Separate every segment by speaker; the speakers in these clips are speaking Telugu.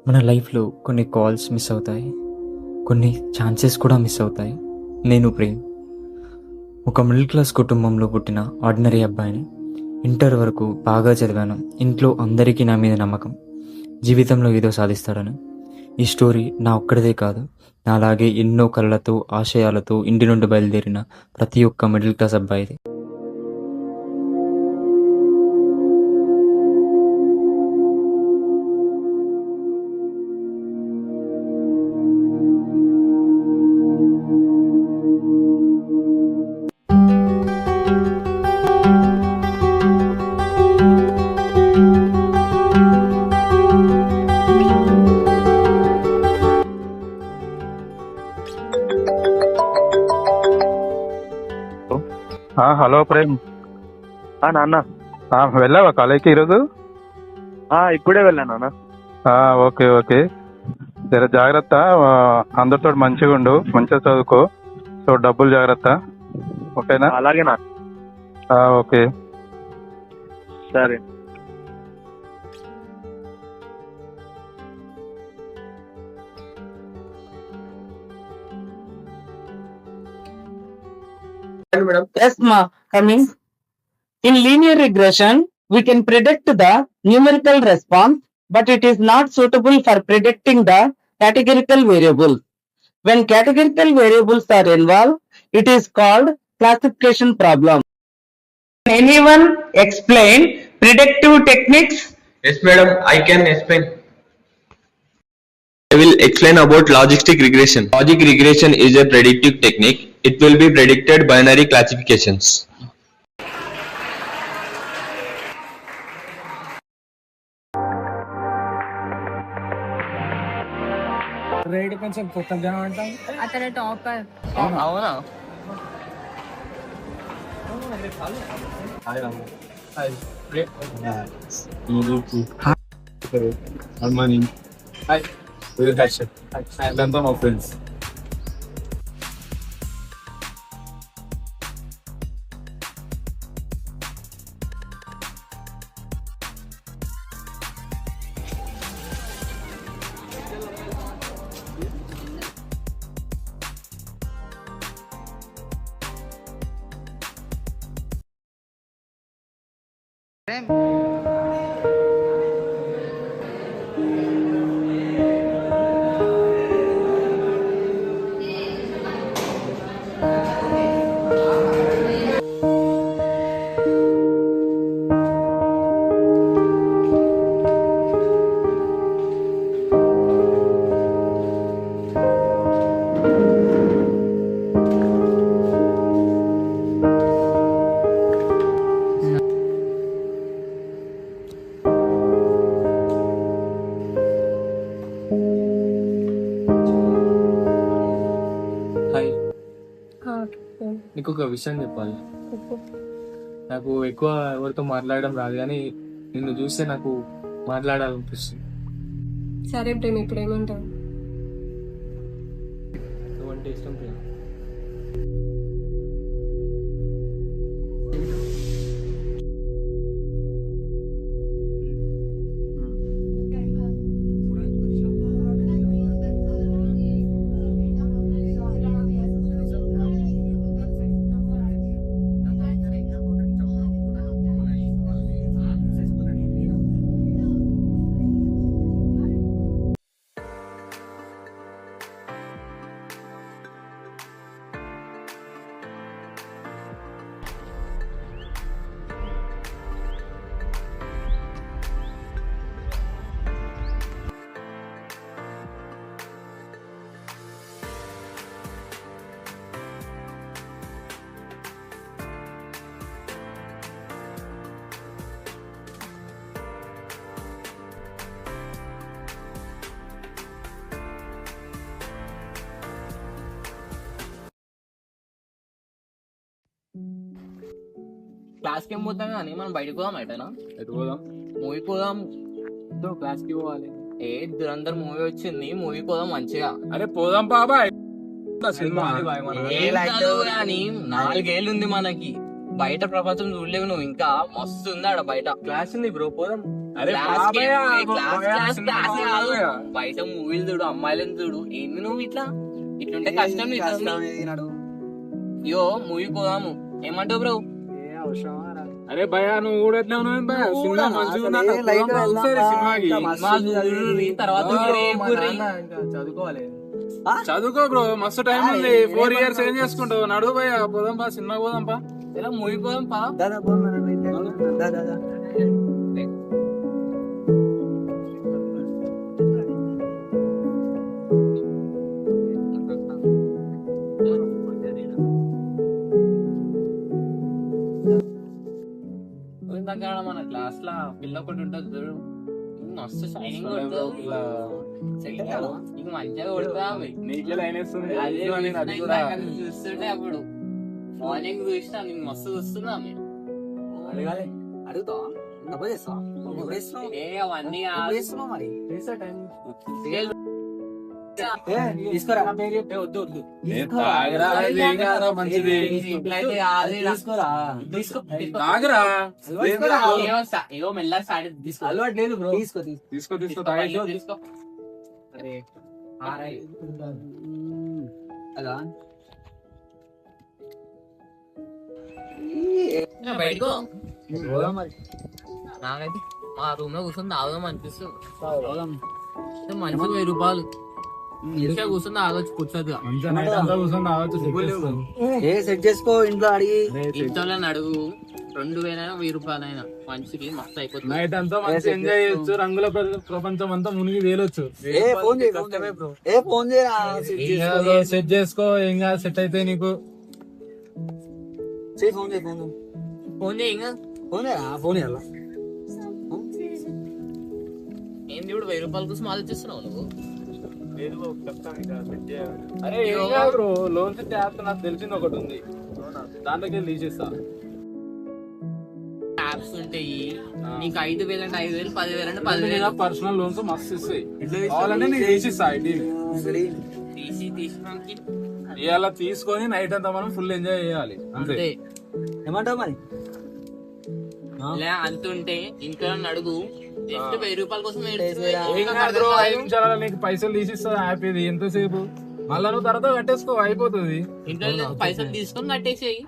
Speaker 1: మన లైఫ్లో కొన్ని కాల్స్ మిస్ అవుతాయి, కొన్ని ఛాన్సెస్ కూడా మిస్ అవుతాయి. నేను ప్రేమ్ ఒక మిడిల్ క్లాస్ కుటుంబంలో పుట్టిన ఆర్డినరీ అబ్బాయిని. ఇంటర్ వరకు బాగా చదివాను. ఇంట్లో అందరికీ నా మీద నమ్మకం, జీవితంలో ఏదో సాధిస్తాడని. ఈ స్టోరీ నా ఒక్కడిదే కాదు, నాలాగే ఎన్నో కలలతో ఆశయాలతో ఇంటి నుండి బయలుదేరిన ప్రతి ఒక్క మిడిల్ క్లాస్ అబ్బాయిది.
Speaker 2: హలో ప్రేమ్.
Speaker 3: నాన్న
Speaker 2: వెళ్ళావా కాలేజ్కి ఈరోజు?
Speaker 3: ఇప్పుడే వెళ్ళాను నాన్న.
Speaker 2: ఓకే ఓకే, జర జాగ్రత్త. అందరితో మంచిగా ఉండు, మంచిగా చదువుకో. సో డబ్బులు జాగ్రత్త, ఓకేనా?
Speaker 3: అలాగే నా.
Speaker 2: ఓకే
Speaker 3: సరే.
Speaker 4: Yes, ma. Coming. In linear regression, we can predict the numerical response, but it is not suitable for predicting the categorical variables. When categorical variables are involved, it is called classification problem. Can anyone explain predictive techniques?
Speaker 5: Yes, madam, I can explain. I will explain about logistic regression. Logic regression is a predictive technique. It will be predicted binary classifications.
Speaker 6: అతను టాపర్.
Speaker 4: అవునా?
Speaker 7: Good morning. Hi. We're Harshit. I'm from our friends.
Speaker 8: Hi, నీకు ఒక విషయం చెప్పాలి. నాకు ఎక్కువ ఎవరితో మాట్లాడడం రాదు, కానీ నిన్ను చూస్తే నాకు మాట్లాడాలనిపిస్తుంది.
Speaker 6: సరే ప్రేమ్, ఇప్పుడు ఏమంటావు?
Speaker 8: నువ్వంటే ఇష్టం ప్రేమ.
Speaker 4: క్లాస్కి ఏం పోతాం కానీ మనం బయటకు పోదాం. అయిపోయినా
Speaker 8: ఎటు పోదాం?
Speaker 4: మూవీకి పోదాం.
Speaker 8: క్లాస్కి పోవాలి.
Speaker 4: దురందర్ మూవీ వచ్చింది, మూవీకి పోదాం మంచిగా.
Speaker 8: అరే పోదాం బాబాయ్.
Speaker 4: కానీ 4 ఏళ్ళు ఉంది మనకి, బయట ప్రపంచం చూడలేవు నువ్వు. ఇంకా మస్తు ఉంది ఆడ బయట.
Speaker 8: క్లాస్ ఉంది బ్రో, పోదాం. అరే
Speaker 9: క్లాస్ కి
Speaker 8: బాబాయ్,
Speaker 9: పోయి క్లాస్
Speaker 8: బాబాయ్,
Speaker 9: క్లాస్
Speaker 8: సినిమా
Speaker 9: క్లాస్ కాదు.
Speaker 8: బాబాయ్.
Speaker 9: బయట మూవీలు చూడు, అమ్మాయిలను చూడు, ఏంది నువ్వు ఇట్లా ఇట్లుంటే కష్టం నీకు. అయ్యో మూవీ పోదాము, ఏమంటావు బ్రో?
Speaker 8: అరే భయ నువ్వు కూడా ఎట్లా ఉన్నావు భయ? సినిమా మంచిగా ఉందా? సినిమాకి
Speaker 9: మా చూడుర్రి, తర్వాత మీరు ఏం కుర్రి.
Speaker 8: చదువుకోవాలి. చదువుకో బ్రో, మస్తు టైం ఉంది. 4 years ఏం చేసుకుంటావు? నడువు భయ, పోదాం పా, సినిమా పోదాం పా.
Speaker 9: ఇలా మూవీ పోదాం పా. ఇందాక మన క్లాస్ లా పిల్ల ఒకటి ఉంటుంది చూడు, మస్తు షైనింగ్ కొడుతుంది. నీకు మంచిగా కొడుతుంది ఆమె.
Speaker 8: నీకే లైన్ వేస్తుంది.
Speaker 9: అదే
Speaker 8: అది కూడా
Speaker 9: చూస్తుంటే అప్పుడు మార్నింగ్ చూసినా నేను మస్తు చూస్తున్నా ఆమె. ఏ అవన్నీ
Speaker 8: తాగరా, అది ఏం కాదురా, మంచిది. తాగరా,
Speaker 9: ఏవో మెల్లగా స్టార్ట్ తీసుకో.
Speaker 7: అలవాటు లేదు బ్రో.
Speaker 8: తీసుకో తీసుకో తాగేసి.
Speaker 9: తీసుకో. బయటకో. నాకైతే మా రూమ్ లో కూర్చొని తాగుదాం అనిపిస్తుంది. మంచి 1000 రూపాయలు ఇంట్లో కూర్చొని తాగొచ్చు, కూర్చోద్దు.
Speaker 8: మంచిగా నైట్ అంతా కూర్చొని తాగొచ్చు, సిగ్గులేదు.
Speaker 7: సెట్ చేసుకో ఇంట్లో అడిగి.
Speaker 9: ఇంట్లో అడుగు, 2000 1000 రూపాయలైనా మనిషికి మస్తు అయిపోతుంది.
Speaker 8: నైట్ అంతా మంచిగా ఎంజాయ్ చేయొచ్చు, రంగుల ప్రపంచం అంతా మునిగి తేలొచ్చు.
Speaker 7: ఫోన్ చేయరా.
Speaker 8: సెట్ చేసుకో, ఏం కాదు, సెట్ అయితే నీకు.
Speaker 9: ఫోన్ చేయి ఇంకా.
Speaker 7: ఫోన్ చేయాలా?
Speaker 9: ఏంది ఇప్పుడు 1000 రూపాయల కోసం ఆలోచిస్తున్నావు నువ్వు?
Speaker 8: అరే ఏం కాదు బ్రో, లోన్ సెట్ యాప్ నాకు తెలిసింది ఒకటి ఉంది, దాంట్లోకి వెళ్ళి తీసేస్తా.
Speaker 9: యాప్స్ ఉంటాయి, నీకు 5000 అంటే 5000, 10000 అంటే 10000.
Speaker 8: పర్సనల్ లోన్స్ మస్తు ఇస్తాయి, కావాలంటే నీకు తీసిస్తా.
Speaker 9: తీసినానికి
Speaker 8: ఇవాళ తీసుకొని నైట్ అంతా మనం ఫుల్ ఎంజాయ్ చేయాలి అంతే.
Speaker 9: అంతే.
Speaker 7: ఏమంటావు మరి?
Speaker 9: ఇలా అంతుంటే ఇంట్లో అడుగు, జస్ట్ 1000 రూపాయల కోసం
Speaker 8: ఏం కాదు బ్రో, 5 నిమిషాలలో నీకు పైసలు తీసిస్తా. హ్యాపీ ఎంతసేపు, మళ్ళా నువ్వు తర్వాత కట్టేసుకో, అయిపోతుంది.
Speaker 9: ఇంట్లో పైసలు తీసుకొని కట్టేసేయి.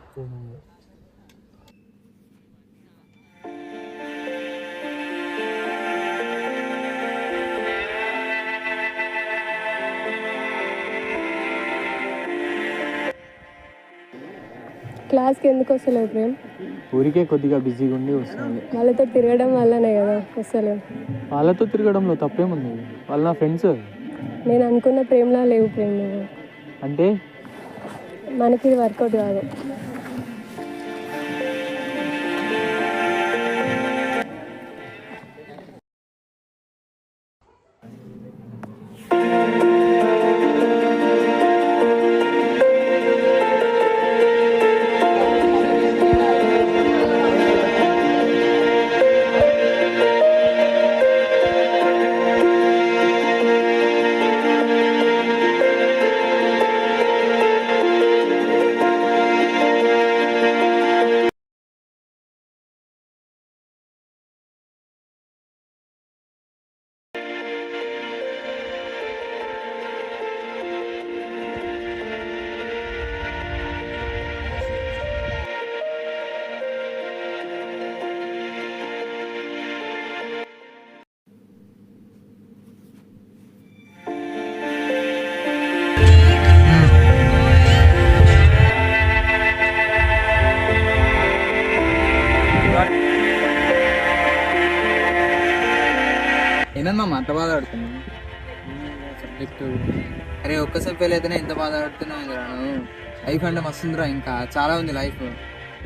Speaker 6: క్లాస్కి ఎందుకు వస్తలేవు ప్రేమ్?
Speaker 1: ఊరికే కొద్దిగా బిజీగా ఉండి వస్తుంది.
Speaker 6: వాళ్ళతో తిరగడం వల్లనే కదా వస్తలేవు.
Speaker 1: వాళ్ళతో తిరగడంలో తప్పేముంది, వాళ్ళ నా ఫ్రెండ్స్.
Speaker 6: నేను అనుకున్న ప్రేమలా లేవు ప్రేమ్ నువ్వు.
Speaker 1: అంటే
Speaker 6: మనకి ఇది వర్కౌట్ కాదు.
Speaker 7: ఏందమ్మా అంత బాధ పడుతున్నావు? సబ్జెక్టు అరే ఒక్కసారి ఫెయిల్ అయితేనే ఎంత బాధ పడుతున్నావు? లైఫ్ అంటే మస్తుందిరా, ఇంకా చాలా ఉంది లైఫ్.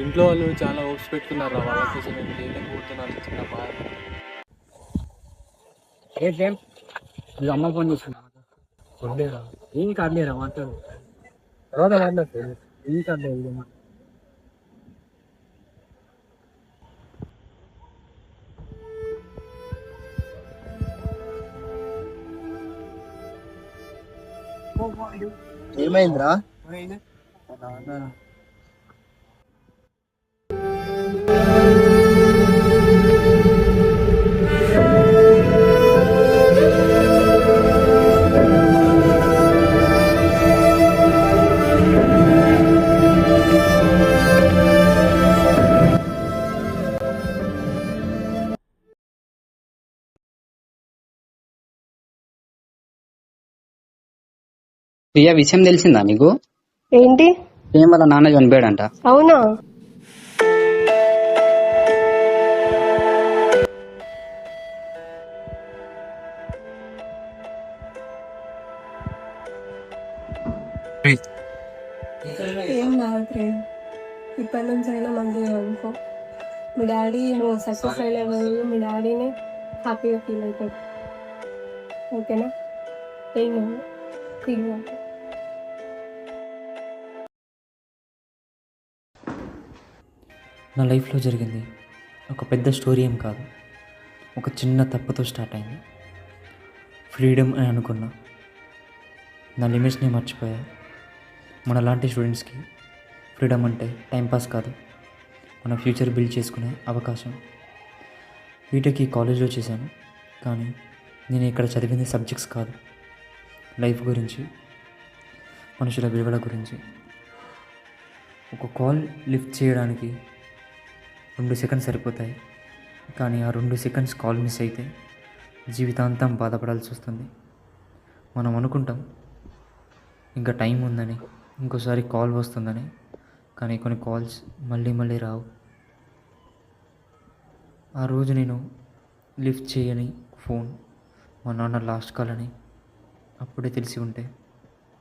Speaker 1: ఇంట్లో వాళ్ళు చాలా హోప్స్ పెట్టుకున్నారు, వాళ్ళ కోసం నేను చేయలేకపోతున్నాను. చిన్న బాధ.
Speaker 7: మీ అమ్మ ఫోన్ చేస్తున్నా, ఏం కాదులేరా మాట్లాడు, తర్వాత మాట్లాడు, ఏం కాదు. ఏమైందిరా?
Speaker 10: ప్రియ విషయం తెలిసిందా నీకు?
Speaker 6: ఏంటి?
Speaker 10: ప్రేమ వాళ్ళ నాన్న చనిపోయాడంట.
Speaker 6: అవునా? ఏం కాదు ప్రేమ్, ఇప్పటి నుంచి అయినా మంచిగా అనుకో. మీ డాడీ నువ్వు సక్సెస్ అయిన రోజు మీ డాడీనే హ్యాపీగా ఫీల్ అవుతాడు. ఓకేనా? ఏం కాదు, ఫీల్ అవుతాడు.
Speaker 1: నా లైఫ్లో జరిగింది ఒక పెద్ద స్టోరీ ఏం కాదు, ఒక చిన్న తప్పుతో స్టార్ట్ అయింది. ఫ్రీడమ్ అని అనుకున్నా, నా లిమిట్స్ని మర్చిపోయా. మనలాంటి స్టూడెంట్స్కి ఫ్రీడమ్ అంటే టైంపాస్ కాదు, మన ఫ్యూచర్ బిల్డ్ చేసుకునే అవకాశం. బీటెక్ ఈ కాలేజ్లో చేశాను, కానీ నేను ఇక్కడ చదివింది సబ్జెక్ట్స్ కాదు, లైఫ్ గురించి, మనుషుల విలువల గురించి. ఒక కాల్ లిఫ్ట్ చేయడానికి 2 సెకండ్స్ సరిపోతాయి, కానీ ఆ 2 సెకండ్స్ కాల్ మిస్ అయితే జీవితాంతం బాధపడాల్సి వస్తుంది. మనం అనుకుంటాం ఇంకా టైం ఉందని, ఇంకోసారి కాల్ వస్తుందని, కానీ కొన్ని కాల్స్ మళ్ళీ మళ్ళీ రావు. ఆ రోజు నేను లిఫ్ట్ చేయని ఫోన్ మా నాన్న లాస్ట్ కాల్ అని అప్పుడే తెలిసి ఉంటే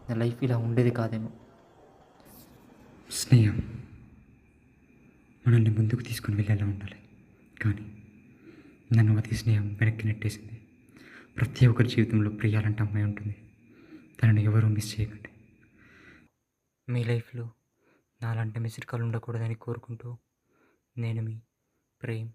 Speaker 1: నా లైఫ్ ఇలా ఉండేది కాదేమో. స్నేహం మనల్ని ముందుకు తీసుకుని వెళ్ళేలా ఉండాలి, కానీ నన్ను అది స్నేహం వెనక్కి నెట్టేసింది. ప్రతి ఒక్కరి జీవితంలో ప్రియాలంటే అమ్మాయి ఉంటుంది, తనని ఎవరూ మిస్ చేయకండి. మీ లైఫ్లో నాలాంటి మిస్డ్ కాల్ ఉండకూడదని కోరుకుంటూ నేను మీ ప్రేమ్.